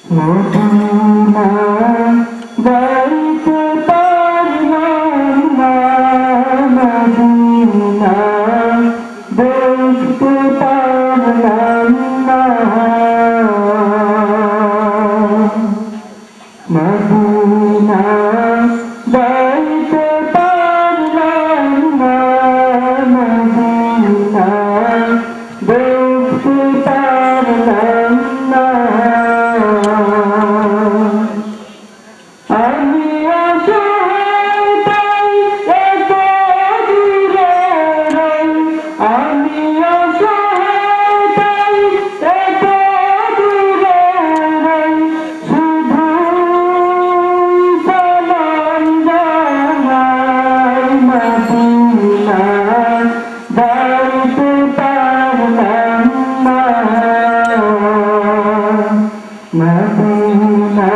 Medina যাইতে পারলাম না, মদিনা দেখতে পারলাম না, মদিনা যাইতে পারলাম না, মদিনা দেখতে পারলাম না। আমি অসহায় তাই এত দূরে রই, আমি অসহায় তাই এত দূরে রই, শুধু সালাম জানাই, মদিনা যাইতে পারলাম না, মদিনা